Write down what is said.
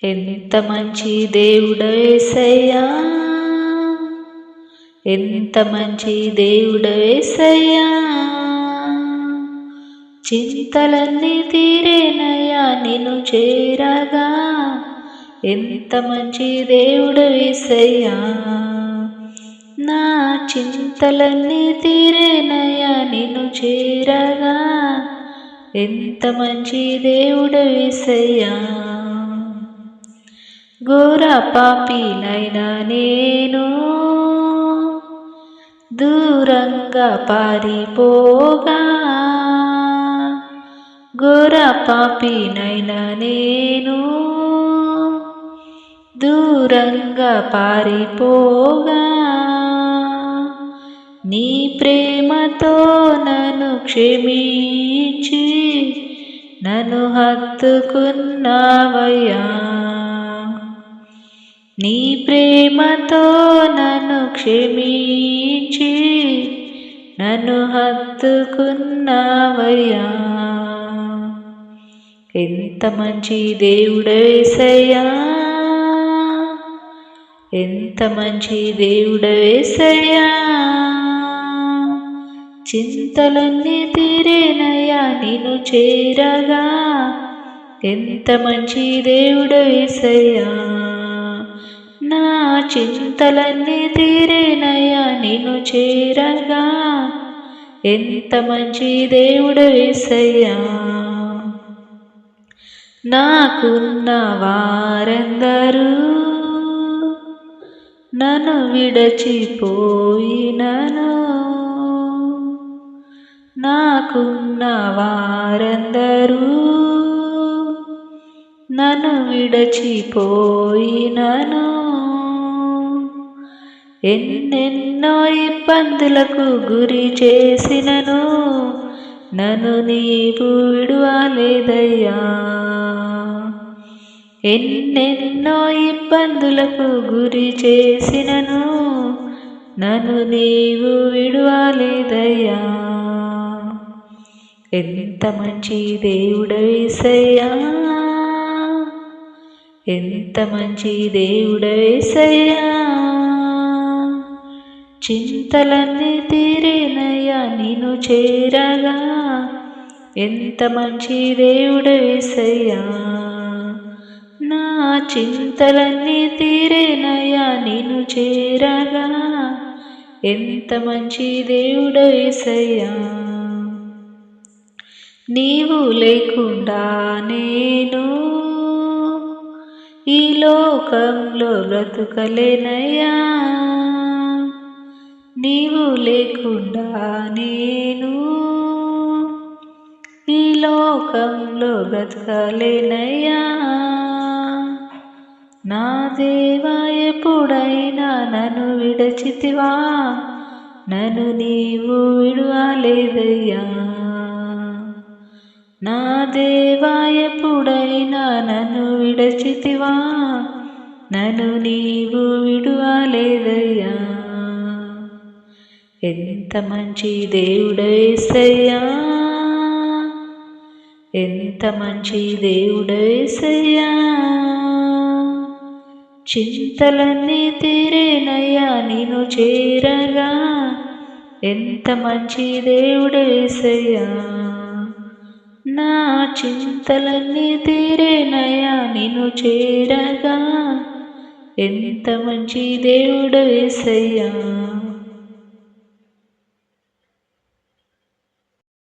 ఎంత మంచి దేవుడు యేసయ్యా, ఎంత మంచి దేవుడు యేసయ్యా. చింతలన్నీ తీరేనయ్యా నిన్ను చేరగా. ఎంత మంచి దేవుడు యేసయ్యా, నా చింతలన్నీ తీరేనయ్యా నిన్ను చేరగా. ఎంత మంచి దేవుడు యేసయ్యా. ఘోర పాపినైనా నేను దూరంగా పారిపోగా. ఘోర పాపినైనా నేను దూరంగా పారిపోగా. నీ ప్రేమతో నన్ను క్షమించి నన్ను హత్తుకున్నావయ్యా. నీ ప్రేమతో నన్ను క్షమించి నన్ను హత్తుకున్నావయ్యా. ఎంత మంచి దేవుడు యేసయ్యా, ఎంత మంచి దేవుడు యేసయ్యా. చింతలన్నీ తీరేనయ్యా నిన్ను చేరగా. ఎంత మంచి దేవుడు యేసయ్యా, నా చింతలన్నీ తీరేనయ్యా నిన్ను చేరగా. ఎంత మంచి దేవుడు యేసయ్యా. నాకున్న వారందరూ నన్ను విడచిపోయినను. నాకున్న వారందరూ నన్ను విడచిపోయినను. ఎన్నెన్నో ఇబ్బందులకు గురి చేసినను నన్ను నీవు విడువలేదయ్యా. ఎన్నెన్నో ఇబ్బందులకు గురి చేసినను నన్ను నీవు విడువలేదయ్యా. ఎంత మంచి దేవుడు యేసయ్యా, ఎంత మంచి దేవుడు యేసయ్యా. చింతలన్నీ తీరేనయ్యా నిన్ను చేరగా. ఎంత మంచి దేవుడు యేసయ్యా, నా చింతలన్నీ తీరేనయ్యా నిన్ను చేరగా. ఎంత మంచి దేవుడు యేసయ్యా. నీవు లేకుండా నేను ఈ లోకంలో బ్రతుకలేనయ్యా. నీవు లేకుండా నేను ఈ లోకంలో బ్రతకలేనయ్యా. నా దేవా ఎప్పుడైనా నన్ను విడచితివా, నన్ను నీవు విడువలేదయ్యా. నా దేవా ఎప్పుడైనా నన్ను విడచితివా, నన్ను నీవు విడువలేదయ్యా. ఎంత మంచి దేవుడు యేసయ్యా, ఎంత మంచి దేవుడు యేసయ్యా. చింతలన్నీ తీరేనయ్యా నిన్ను చేరగా. ఎంత మంచి దేవుడు యేసయ్యా, నా చింతలన్నీ తీరేనయ్యా నిన్ను చేరగా. ఎంత మంచి దేవుడు యేసయ్యా.